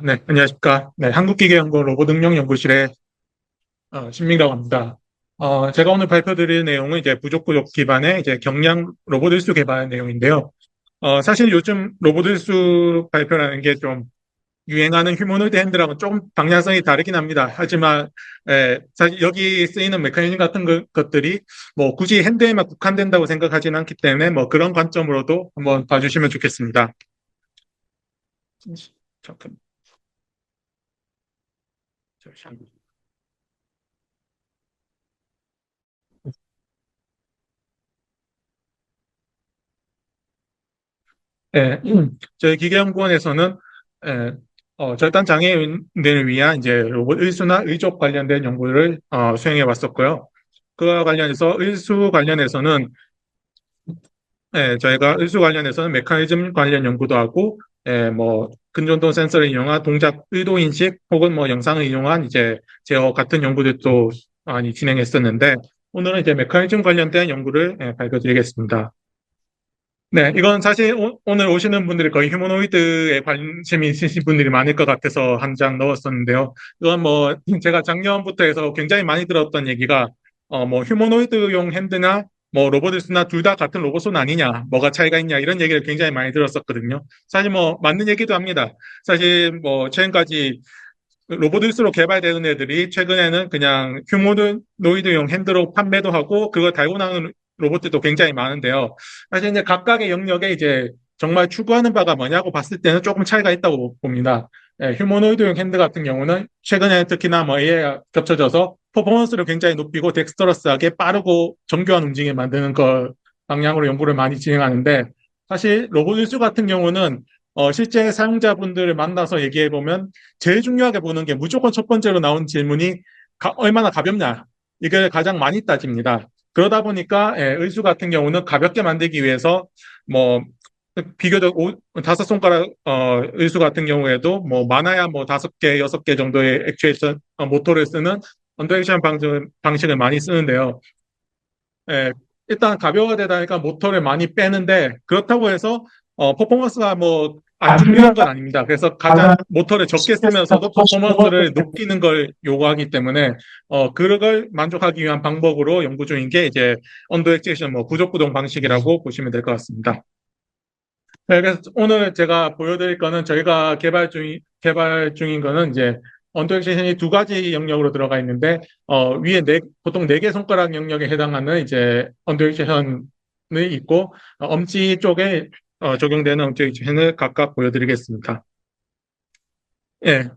네, 안녕하십니까. 네, 한국기계연구원 로봇응용연구실의 신민이라고 합니다. 제가 오늘 발표드릴 내용은 이제 부족부족 기반의 이제 경량 로봇 일수 개발 내용인데요. 사실 요즘 로봇 일수 발표라는 게 좀 유행하는 휴머노이드 핸드랑은 조금 방향성이 다르긴 합니다. 하지만 사실 여기 쓰이는 메커니즘 같은 것들이 뭐 굳이 핸드에만 국한된다고 생각하지는 않기 때문에 뭐 그런 관점으로도 한번 봐주시면 좋겠습니다. 잠깐, 잠시만요. 예, 저희 기계연구원에서는 절단 장애인들을 위한 이제 로봇 일수나 의족 관련된 연구를 수행해 왔었고요. 그와 관련해서 일수 관련해서는 저희가 일수 관련해서는 메커니즘 관련 연구도 하고, 뭐 근전도 센서를 이용한 동작 의도 인식 혹은 뭐 영상을 이용한 이제 제어 같은 연구들도 많이 진행했었는데 오늘은 이제 메커니즘 관련된 연구를 발표드리겠습니다. 네, 이건 사실 오늘 오시는 분들이 거의 휴머노이드에 관심이 있으신 분들이 많을 것 같아서 한 장 넣었었는데요. 이건 뭐 제가 작년부터 해서 굉장히 많이 들었던 얘기가 뭐 휴머노이드용 핸드나 뭐 로보트스나 둘 다 같은 로봇은 아니냐, 뭐가 차이가 있냐 이런 얘기를 굉장히 많이 들었었거든요. 사실 뭐 맞는 얘기도 합니다. 사실 뭐 최근까지 로보트스로 개발되는 애들이 최근에는 그냥 휴머노이드용 핸드로 판매도 하고 그걸 달고 나오는 로봇들도 굉장히 많은데요. 사실 이제 각각의 영역에 이제 정말 추구하는 바가 뭐냐고 봤을 때는 조금 차이가 있다고 봅니다. 휴머노이드용 핸드 같은 경우는 최근에 특히나 뭐 AI가 겹쳐져서 퍼포먼스를 굉장히 높이고 덱스터러스하게 빠르고 정교한 움직임을 만드는 걸 방향으로 연구를 많이 진행하는데 사실 로봇 일수 같은 경우는 실제 사용자분들을 만나서 얘기해 보면 제일 중요하게 보는 게 무조건 첫 번째로 나온 질문이 얼마나 가볍냐. 이게 가장 많이 따집니다. 그러다 보니까 의수 같은 경우는 가볍게 만들기 위해서 뭐 비교적 다섯 손가락 의수 같은 경우에도 뭐 많아야 뭐 다섯 개, 여섯 개 정도의 액추에이션 모터를 쓰는 언더액션 방식을 많이 쓰는데요. 예, 일단 가벼워야 되다 보니까 모터를 많이 빼는데 그렇다고 해서 퍼포먼스가 뭐 안 중요한 건 아닙니다. 그래서 가장 모터를 적게 쓰면서도 퍼포먼스를 높이는 걸 요구하기 때문에 그걸 만족하기 위한 방법으로 연구 중인 게 이제 언더 액체이션 뭐 부족구동 방식이라고 보시면 될 것 같습니다. 네, 그래서 오늘 제가 보여드릴 거는 저희가 개발 중인 거는 이제 언더 액션이 두 가지 영역으로 들어가 있는데, 위에 보통 네 개 손가락 영역에 해당하는 이제 언더 액션이 있고, 엄지 쪽에 적용되는 언더 액션을 각각 보여드리겠습니다. 예.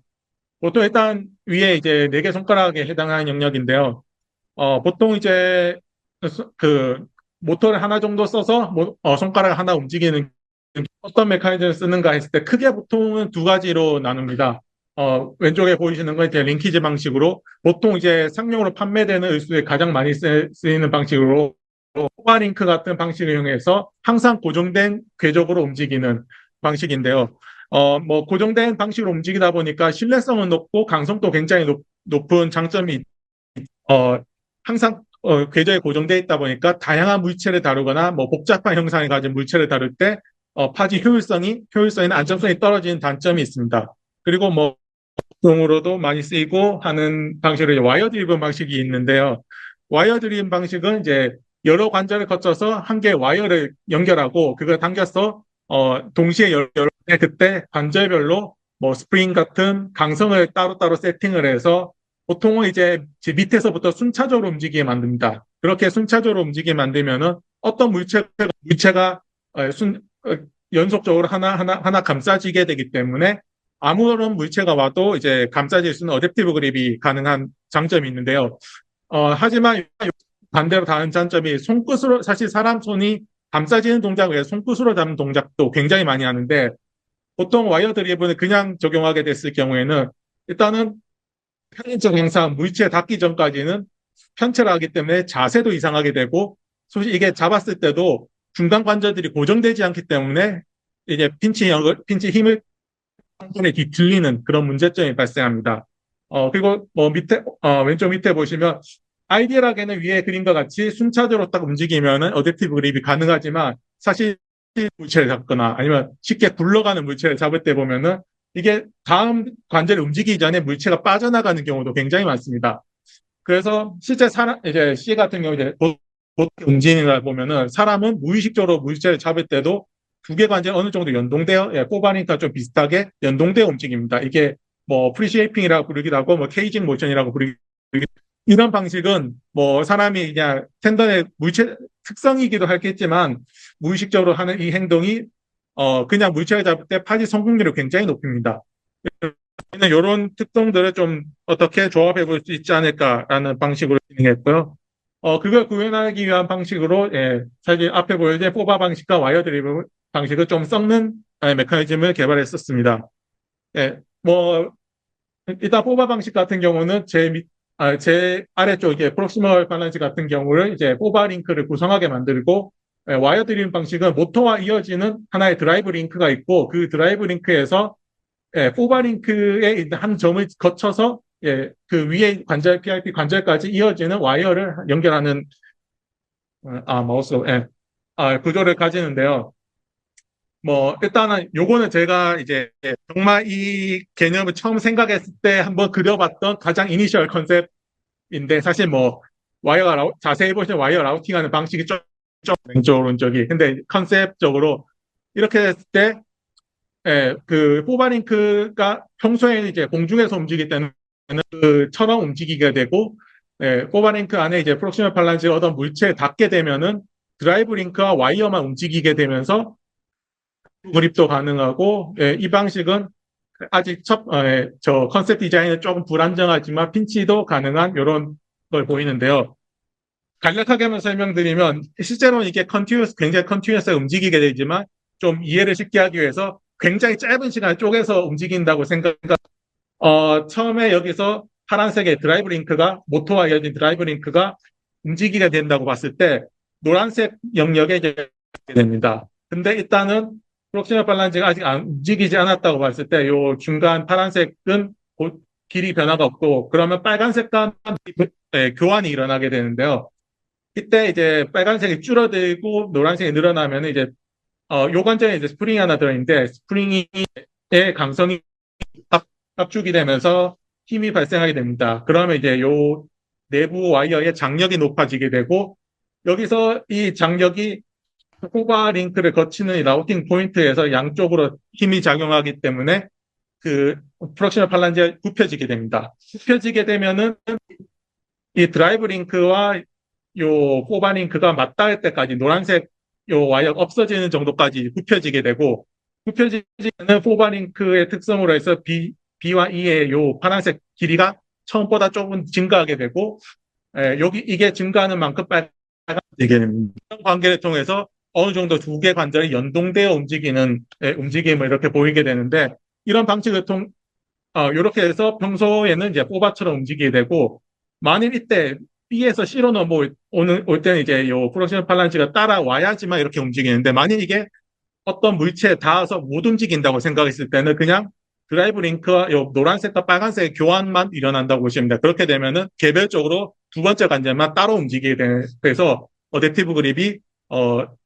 보통 일단 위에 이제 네 개 손가락에 해당하는 영역인데요. 보통 이제 그 모터를 하나 정도 써서 손가락 하나 움직이는 어떤 메커니즘을 쓰는가 했을 때 크게 보통은 두 가지로 나눕니다. 왼쪽에 보이시는 건 이제 링키지 방식으로 보통 이제 상용으로 판매되는 의수에 가장 많이 쓰이는 방식으로 호가링크 같은 방식을 이용해서 항상 고정된 궤적으로 움직이는 방식인데요. 뭐 고정된 방식으로 움직이다 보니까 신뢰성은 높고 강성도 굉장히 높은 장점이 어, 항상 궤적에 고정되어 있다 보니까 다양한 물체를 다루거나 뭐 복잡한 형상을 가진 물체를 다룰 때 파지 효율성이나 안정성이 떨어지는 단점이 있습니다. 그리고 뭐 공으로도 많이 쓰이고 하는 방식으로 와이어 드리븐 방식이 있는데요. 와이어 드리븐 방식은 이제 여러 관절을 거쳐서 한 개의 와이어를 연결하고 그걸 당겨서 동시에 여러 개 그때 관절별로 뭐 스프링 같은 강성을 따로따로 세팅을 해서 보통은 이제 밑에서부터 순차적으로 움직이게 만듭니다. 그렇게 순차적으로 움직이게 만들면은 어떤 물체가 연속적으로 하나 감싸지게 되기 때문에 아무런 물체가 와도 이제 감싸질 수 있는 어댑티브 그립이 가능한 장점이 있는데요. 하지만 반대로 다른 장점이 손끝으로, 사실 사람 손이 감싸지는 동작을 위해 손끝으로 잡는 동작도 굉장히 많이 하는데 보통 와이어 드리븐을 그냥 적용하게 됐을 경우에는 일단은 편의적 행상, 물체에 닿기 전까지는 편체를 하기 때문에 자세도 이상하게 되고 솔직히 이게 잡았을 때도 중간 관절들이 고정되지 않기 때문에 이제 핀치 힘을 한번에 뒤틀리는 그런 문제점이 발생합니다. 그리고 뭐 왼쪽 밑에 보시면 아이디얼하게는 위에 그림과 같이 순차적으로 딱 움직이면은 어댑티브 그립이 가능하지만 사실 물체를 잡거나 아니면 쉽게 굴러가는 물체를 잡을 때 보면은 이게 다음 관절을 움직이기 전에 물체가 빠져나가는 경우도 굉장히 많습니다. 그래서 실제 사람, 이제 C 같은 경우 이제 보 움직이는 걸 보면은 사람은 무의식적으로 물체를 잡을 때도 두 개 관절 어느 정도 연동되어, 예, 포바링크가 좀 비슷하게 연동되어 움직입니다. 이게 뭐 프리쉐이핑이라고 부르기도 하고, 뭐 케이징 모션이라고 부르기도 하고, 이런 방식은 뭐 사람이 그냥 텐던의 물체 특성이기도 하겠지만 무의식적으로 하는 이 행동이 그냥 물체를 잡을 때 파지 성공률이 굉장히 높습니다. 이런 특성들을 좀 어떻게 조합해 볼 수 있지 않을까라는 방식으로 진행했고요. 그걸 구현하기 위한 방식으로, 예, 사실 앞에 보여진 포바 방식과 와이어 드리브 방식을 좀 섞는 메커니즘을 개발했었습니다. 예, 뭐, 일단 포바 방식 같은 경우는 제 아래쪽에 프록시멀 발란스 같은 경우를 이제 포바 링크를 구성하게 만들고, 예, 와이어 드리브 방식은 모터와 이어지는 하나의 드라이브 링크가 있고, 그 드라이브 링크에서 예, 포바링크에 있는 한 점을 거쳐서 예, 그 위에 관절 PIP 관절까지 이어지는 와이어를 연결하는 마우스 예, 구조를 가지는데요. 뭐 일단은 요거는 제가 이제 정말 이 개념을 처음 생각했을 때 한번 그려봤던 가장 이니셜 컨셉인데 사실 뭐 자세히 보시면 와이어 라우팅하는 방식이 좀 왼쪽 오른쪽이 근데 컨셉적으로 이렇게 됐을 때 예, 그 포바링크가 평소에 이제 공중에서 움직일 때는 그처럼 움직이게 되고, 예, 포바링크 안에 이제 프록시멀 팔란지가 어떤 물체에 닿게 되면은 드라이브 링크와 와이어만 움직이게 되면서 그립도 가능하고, 예, 이 방식은 아직 저 컨셉 디자인은 조금 불안정하지만 핀치도 가능한 이런 걸 보이는데요. 간략하게 한번 설명드리면 실제로는 이게 굉장히 컨티뉴어스 움직이게 되지만 좀 이해를 쉽게 하기 위해서 굉장히 짧은 시간 쪼개서 움직인다고 처음에 여기서 파란색의 드라이브 링크가 모터와 이어진 드라이브 링크가 움직이게 된다고 봤을 때 노란색 영역에 이제 됩니다. 근데 일단은 프록시멀 발란지가 아직 움직이지 않았다고 봤을 때 요 중간 파란색은 길이 변화가 없고 그러면 빨간색과 교환이 일어나게 되는데요. 이때 이제 빨간색이 줄어들고 노란색이 늘어나면 이제 요 관절에 이제 스프링이 하나 들어있는데 스프링의 강성이 압축이 되면서 힘이 발생하게 됩니다. 그러면 이제 요 내부 와이어의 장력이 높아지게 되고 여기서 이 장력이 호바 링크를 거치는 이 라우팅 포인트에서 양쪽으로 힘이 작용하기 때문에 그 프럭셔널 팔란지가 굽혀지게 됩니다. 굽혀지게 되면은 이 드라이브 링크와 요 포바 링크가 맞닿을 때까지 노란색 요 와이어가 없어지는 정도까지 굽혀지게 되고 굽혀지는 포바 링크의 특성으로 해서 B와 E의 요 파란색 길이가 처음보다 조금 증가하게 되고 이게 증가하는 만큼 빨간색이 됩니다. 이런 관계를 통해서 어느 정도 두 개 관절이 연동되어 움직이는 움직임을 이렇게 보이게 되는데 이런 방식을 이렇게 해서 평소에는 이제 포바처럼 움직이게 되고 만일 이때 B에서 C로 올 때는 이제 요 프로시널 팔란지가 따라와야지만 이렇게 움직이는데 만일 이게 어떤 물체에 닿아서 못 움직인다고 생각했을 때는 그냥 드라이브 링크와 요 노란색과 빨간색의 교환만 일어난다고 보시면 됩니다. 그렇게 되면은 개별적으로 두 번째 관절만 따로 움직이게 돼서 어댑티브 그립이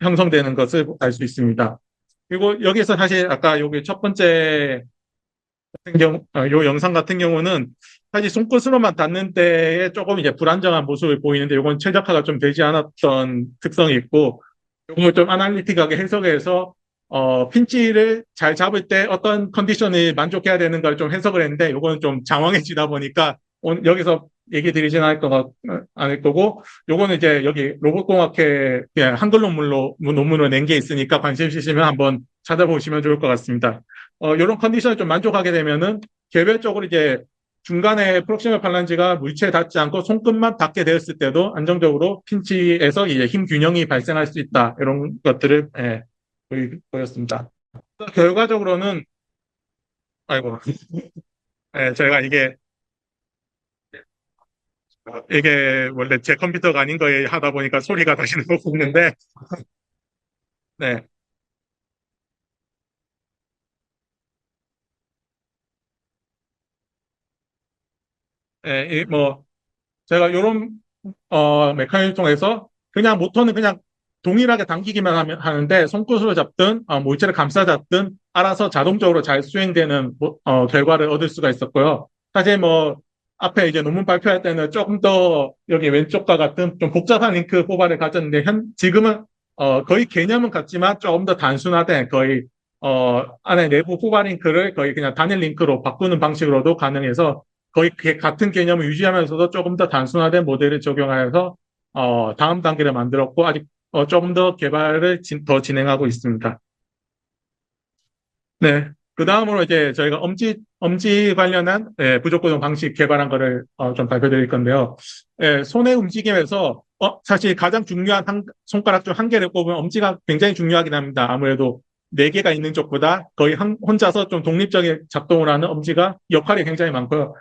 형성되는 것을 알 수 있습니다. 그리고 여기서 사실 아까 여기 첫 번째 같은 요 영상 같은 경우는 사실 손끝으로만 닿는 때에 조금 이제 불안정한 모습을 보이는데 요건 최적화가 좀 되지 않았던 특성이 있고 요걸 좀 아날리틱하게 해석해서 핀치를 잘 잡을 때 어떤 컨디션을 만족해야 되는가를 좀 해석을 했는데 요거는 좀 장황해지다 보니까 여기서 얘기 드리진 않을 거고 요거는 이제 여기 로봇공학회 그냥 한글 논문으로 낸 게 있으니까 관심 있으시면 한번 찾아보시면 좋을 것 같습니다. 이런 컨디션을 좀 만족하게 되면은 개별적으로 이제 중간에 프록시멀 팔란지가 물체에 닿지 않고 손끝만 닿게 되었을 때도 안정적으로 핀치에서 이제 힘 균형이 발생할 수 있다. 이런 것들을 보였습니다. 결과적으로는 아이고 제가 이게 원래 제 컴퓨터가 아닌 거에 하다 보니까 소리가 다시 나고 있는데 네. 뭐 제가 이런 메커니즘 통해서 그냥 모터는 그냥 동일하게 당기기만 하는데 손끝으로 잡든 물체를 감싸 잡든 알아서 자동적으로 잘 수행되는 결과를 얻을 수가 있었고요. 사실 뭐 앞에 이제 논문 발표할 때는 조금 더 여기 왼쪽과 같은 좀 복잡한 링크 포바를 가졌는데 지금은 거의 개념은 같지만 조금 더 단순화된 거의 안에 내부 포바 링크를 거의 그냥 단일 링크로 바꾸는 방식으로도 가능해서 거의 같은 개념을 유지하면서도 조금 더 단순화된 모델을 적용하여서 다음 단계를 만들었고 아직 조금 더 개발을 더 진행하고 있습니다. 네. 그 다음으로 이제 저희가 엄지 관련한 부족고정 방식 개발한 거를 좀 발표드릴 건데요. 손의 움직임에서 사실 가장 중요한 손가락 중 한 개를 꼽으면 엄지가 굉장히 중요하긴 합니다. 아무래도 네 개가 있는 쪽보다 거의 혼자서 좀 독립적인 작동을 하는 엄지가 역할이 굉장히 많고요.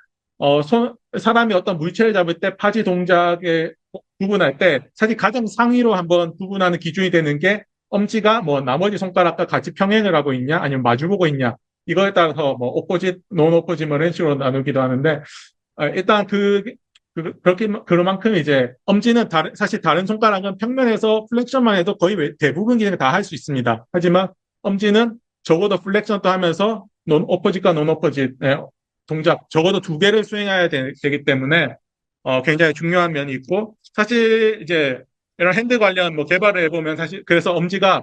사람이 어떤 물체를 잡을 때 파지 동작에 구분할 때 사실 가장 상위로 한번 구분하는 기준이 되는 게 엄지가 뭐 나머지 손가락과 같이 평행을 하고 있냐 아니면 마주보고 있냐 이거에 따라서 뭐 오포짓, 논 오포짓 뭐 이런 식으로 나누기도 하는데 일단 그렇게 그만큼 이제 엄지는 사실 다른 손가락은 평면에서 플렉션만 해도 거의 대부분 기능을 다 할 수 있습니다. 하지만 엄지는 적어도 플렉션도 하면서 논 오포짓과 논 오포짓 동작 적어도 두 개를 수행해야 되기 때문에 굉장히 중요한 면이 있고 사실 이제 이런 핸드 관련 뭐 개발을 해보면 사실 그래서 엄지가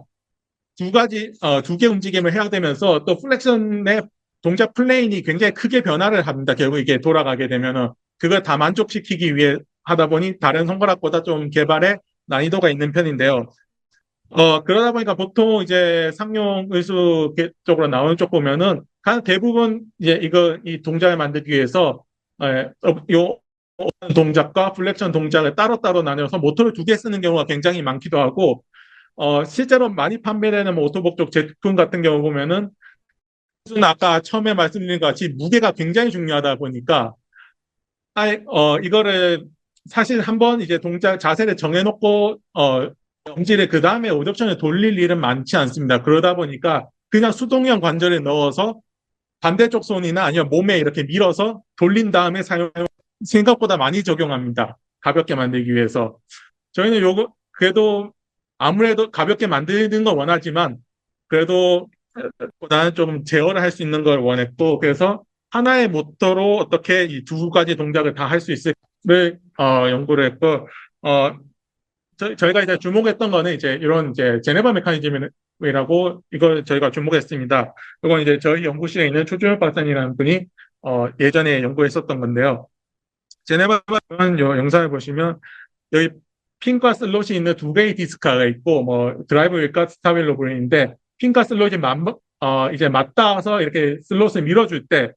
두 개 움직임을 해야 되면서 또 플렉션의 동작 플레인이 굉장히 크게 변화를 합니다. 결국 이게 돌아가게 되면은 그걸 다 만족시키기 위해 하다 보니 다른 손가락보다 좀 개발에 난이도가 있는 편인데요. 그러다 보니까 보통 이제 상용 의수 쪽으로 나오는 쪽 보면은 대부분 이제 이 동작을 만들기 위해서 요 동작과 플렉션 동작을 따로따로 나눠서 모터를 두 개 쓰는 경우가 굉장히 많기도 하고 실제로 많이 판매되는 뭐 오토복족 제품 같은 경우 보면은 아까 처음에 말씀드린 것 같이 무게가 굉장히 중요하다 보니까 이거를 사실 한번 이제 동작 자세를 정해놓고 엄지를 그 다음에 오덕션에 돌릴 일은 많지 않습니다. 그러다 보니까 그냥 수동형 관절에 넣어서 반대쪽 손이나 아니면 몸에 이렇게 밀어서 돌린 다음에 사용하면 생각보다 많이 적용합니다. 가볍게 만들기 위해서. 저희는 요거 그래도 아무래도 가볍게 만드는 걸 원하지만 그래도 보다는 좀 제어를 할 수 있는 걸 원했고 그래서 하나의 모터로 어떻게 이 두 가지 동작을 다 할 수 있을를 연구를 했고 저희가 이제 주목했던 거는 이제 이런 이제 제네바 메커니즘이라고 이걸 저희가 주목했습니다. 이건 이제 저희 연구실에 있는 초준혁 박사님이라는 분이 예전에 연구했었던 건데요. 제네바 영상을 보시면 여기 핀과 슬롯이 있는 두 개의 디스크가 있고 뭐 드라이브 휠과 스타휠로 보이는데 핀과 슬롯이 이제 맞닿아서 이렇게 슬롯을 밀어줄 때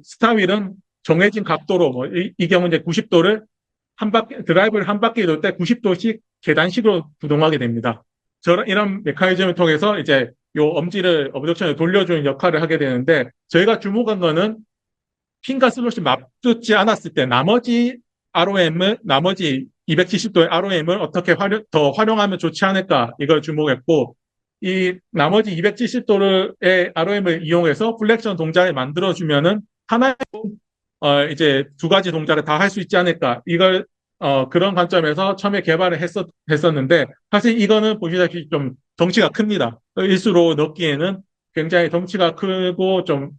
스타휠은 정해진 각도로 이 경우 이제 90도를 드라이브를 한 바퀴 돌 때 90도씩 계단식으로 구동하게 됩니다. 이런 메커니즘을 통해서 이제 요 엄지를 어브덕션에 돌려주는 역할을 하게 되는데 저희가 주목한 거는 핀과 슬롯이 맞붙지 않았을 때 나머지 270도의 ROM을 어떻게 더 활용하면 좋지 않을까 이걸 주목했고 이 나머지 270도의 ROM을 이용해서 플렉션 동작을 만들어주면은 하나의 이제 두 가지 동작을 다 할 수 있지 않을까 이걸 그런 관점에서 처음에 개발을 했었는데 사실 이거는 보시다시피 좀 덩치가 큽니다. 일수로 넣기에는 굉장히 덩치가 크고 좀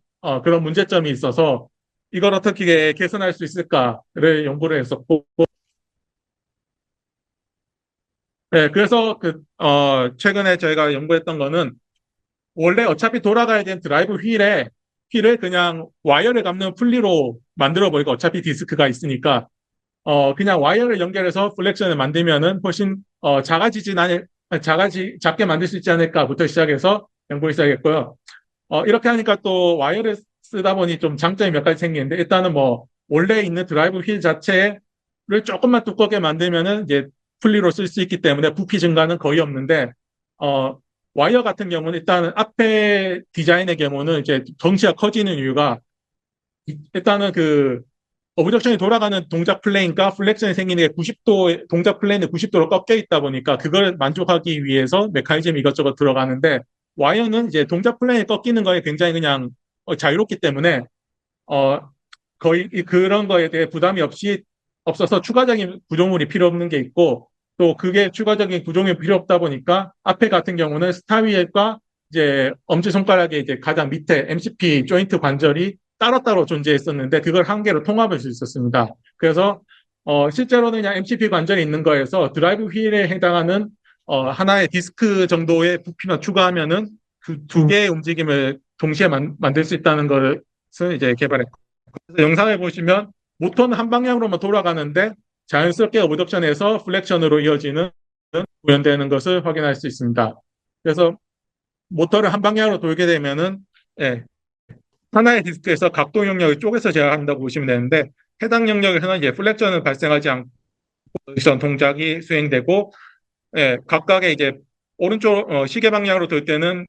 그런 문제점이 있어서 이걸 어떻게 개선할 수 있을까를 연구를 했었고 네, 그래서 최근에 저희가 연구했던 거는 원래 어차피 돌아가야 되는 드라이브 휠을 그냥 와이어를 감는 풀리로 만들어 버리고 어차피 디스크가 있으니까 그냥 와이어를 연결해서 플렉션을 만들면은 훨씬 작게 만들 수 있지 않을까부터 시작해서 연구를 시작했고요. 이렇게 하니까 또 와이어를 쓰다 보니 좀 장점이 몇 가지 생기는데 일단은 뭐 원래 있는 드라이브 휠 자체를 조금만 두껍게 만들면은 이제 풀리로 쓸 수 있기 때문에 부피 증가는 거의 없는데 와이어 같은 경우는 일단은 앞에 디자인의 경우는 이제 덩치가 커지는 이유가 일단은 오브젝션이 돌아가는 동작 플레인과 플렉션이 생기는 게 90도, 동작 플레인이 90도로 꺾여 있다 보니까 그걸 만족하기 위해서 메커니즘 이것저것 들어가는데 와이어는 이제 동작 플레인이 꺾이는 거에 굉장히 그냥 자유롭기 때문에 거의 그런 거에 대해 부담이 없어서 추가적인 구조물이 필요 없는 게 있고 또 그게 추가적인 구종이 필요 없다 보니까 앞에 같은 경우는 스타위과 이제 엄지손가락의 이제 가장 밑에 MCP 조인트 관절이 따로따로 존재했었는데 그걸 한 개로 통합할 수 있었습니다. 그래서 실제로는 그냥 MCP 관절이 있는 거에서 드라이브 휠에 해당하는 하나의 디스크 정도의 부피만 추가하면은 그 두 개의 움직임을 동시에 만들 수 있다는 것을 이제 개발했고 그래서 영상을 보시면 모터는 한 방향으로만 돌아가는데 자연스럽게 어브덕션에서 플렉션으로 이어지는 구현되는 것을 확인할 수 있습니다. 그래서 모터를 한 방향으로 돌게 되면은 예, 하나의 디스크에서 각도 영역을 쪼개서 제어한다고 보시면 되는데 해당 영역에서는 이제 플렉션은 발생하지 않고 어브덕션 동작이 수행되고 예, 각각의 이제 오른쪽 시계 방향으로 돌 때는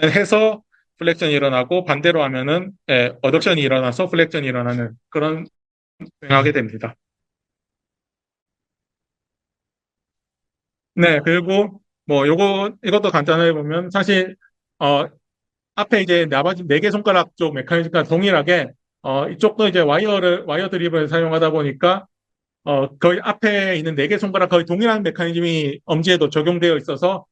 해서 플렉션이 일어나고 반대로 하면은 예, 어덕션이 일어나서 플렉션이 일어나는 그런 수행하게 됩니다. 네, 그리고 뭐 이것도 간단하게 보면 사실 어 앞에 이제 나머지 네 개 손가락 쪽 메커니즘과 동일하게 이쪽도 이제 와이어 드립을 사용하다 보니까 거의 앞에 있는 네 개 손가락 거의 동일한 메커니즘이 엄지에도 적용되어 있어서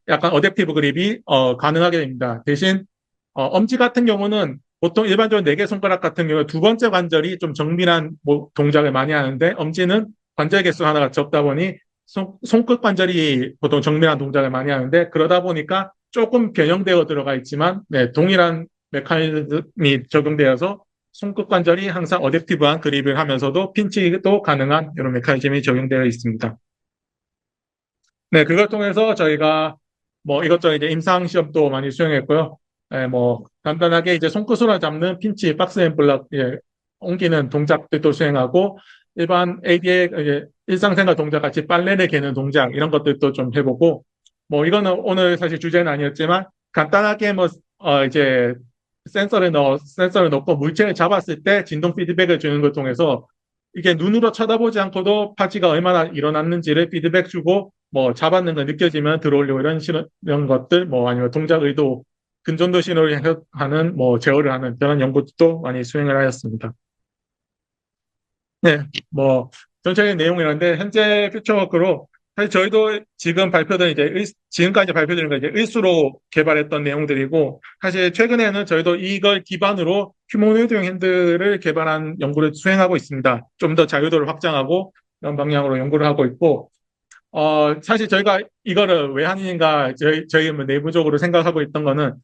약간 어댑티브 그립이 가능하게 됩니다. 대신 엄지 같은 경우는 보통 일반적으로 네 개 손가락 같은 경우 두 번째 관절이 좀 정밀한 동작을 많이 하는데 엄지는 관절 개수가 하나가 적다 보니 손끝 관절이 보통 정밀한 동작을 많이 하는데 그러다 보니까 조금 변형되어 들어가 있지만 네, 동일한 메커니즘이 적용되어서 손끝 관절이 항상 어댑티브한 그립을 하면서도 핀치도 가능한 이런 메커니즘이 적용되어 있습니다. 네, 그걸 통해서 저희가 뭐 이것저것 이제 임상 시험도 많이 수행했고요. 예, 뭐 간단하게 이제 손끝으로 잡는 핀치, 박스 앤 블럭 예, 옮기는 동작들도 수행하고 일반 ADA 이제 일상생활 동작 같이 빨래를 개는 동작 이런 것들도 좀 해보고 뭐 이거는 오늘 사실 주제는 아니었지만 간단하게 뭐 이제 센서를 넣고 물체를 잡았을 때 진동 피드백을 주는 걸 통해서 이게 눈으로 쳐다보지 않고도 파지가 얼마나 일어났는지를 피드백 주고 뭐 잡았는 거 느껴지면 들어올리고 이런 것들 뭐 아니면 동작 의도 근전도 신호를 하는 뭐 제어를 하는 그런 연구도 많이 수행을 하였습니다. 네, 뭐 전체적인 내용이란데 현재 퓨처워크로 사실 저희도 지금 발표된 이제 지금까지 발표되는 거 이제 일수로 개발했던 내용들이고 사실 최근에는 저희도 이걸 기반으로 휴머노이드형 핸들을 개발한 연구를 수행하고 있습니다. 좀 더 자유도를 확장하고 이런 방향으로 연구를 하고 있고 사실 저희가 이거를 왜 하는가 저희 뭐 내부적으로 생각하고 있던 거는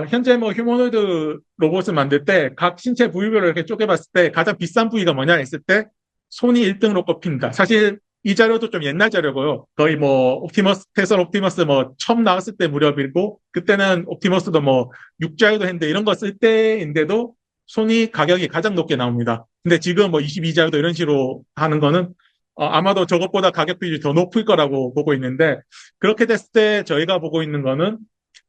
현재 뭐 휴머노이드 로봇을 만들 때 각 신체 부위별로 이렇게 쪼개봤을 때 가장 비싼 부위가 뭐냐 했을 때 손이 1등으로 꼽힙니다. 사실 이 자료도 좀 옛날 자료고요. 거의 뭐 테슬라 옵티머스 뭐 처음 나왔을 때 무렵이고 그때는 옵티머스도 뭐 6자유도 했는데 이런 거 쓸 때인데도 손이 가격이 가장 높게 나옵니다. 근데 지금 뭐 22자유도 이런 식으로 하는 거는 아마도 저것보다 가격 비율이 더 높을 거라고 보고 있는데 그렇게 됐을 때 저희가 보고 있는 거는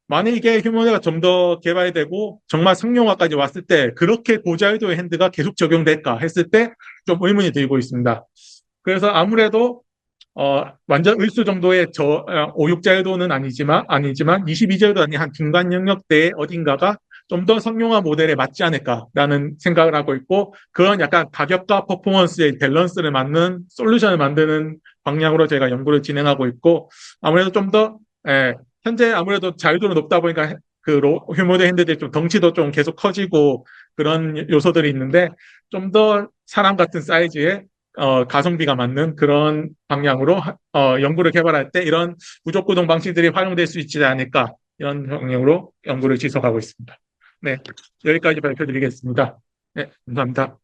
만약 이게 휴머노이드가 좀 더 개발되고 정말 상용화까지 왔을 때 그렇게 고자유도의 핸드가 계속 적용될까 했을 때 좀 의문이 들고 있습니다. 그래서 아무래도 완전 을수 정도의 5, 6자유도는 아니지만 22자유도 아닌 한 중간 영역대의 어딘가가 좀 더 상용화 모델에 맞지 않을까라는 생각을 하고 있고 그런 약간 가격과 퍼포먼스의 밸런스를 맞는 솔루션을 만드는 방향으로 제가 연구를 진행하고 있고 아무래도 좀 더 현재 아무래도 자유도는 높다 보니까 그 휴머노이드 핸드들이 좀 덩치도 좀 계속 커지고 그런 요소들이 있는데 좀 더 사람 같은 사이즈의 가성비가 맞는 그런 방향으로 연구를 개발할 때 이런 부족구동 방식들이 활용될 수 있지 않을까 이런 방향으로 연구를 지속하고 있습니다. 네, 여기까지 발표드리겠습니다. 네, 감사합니다.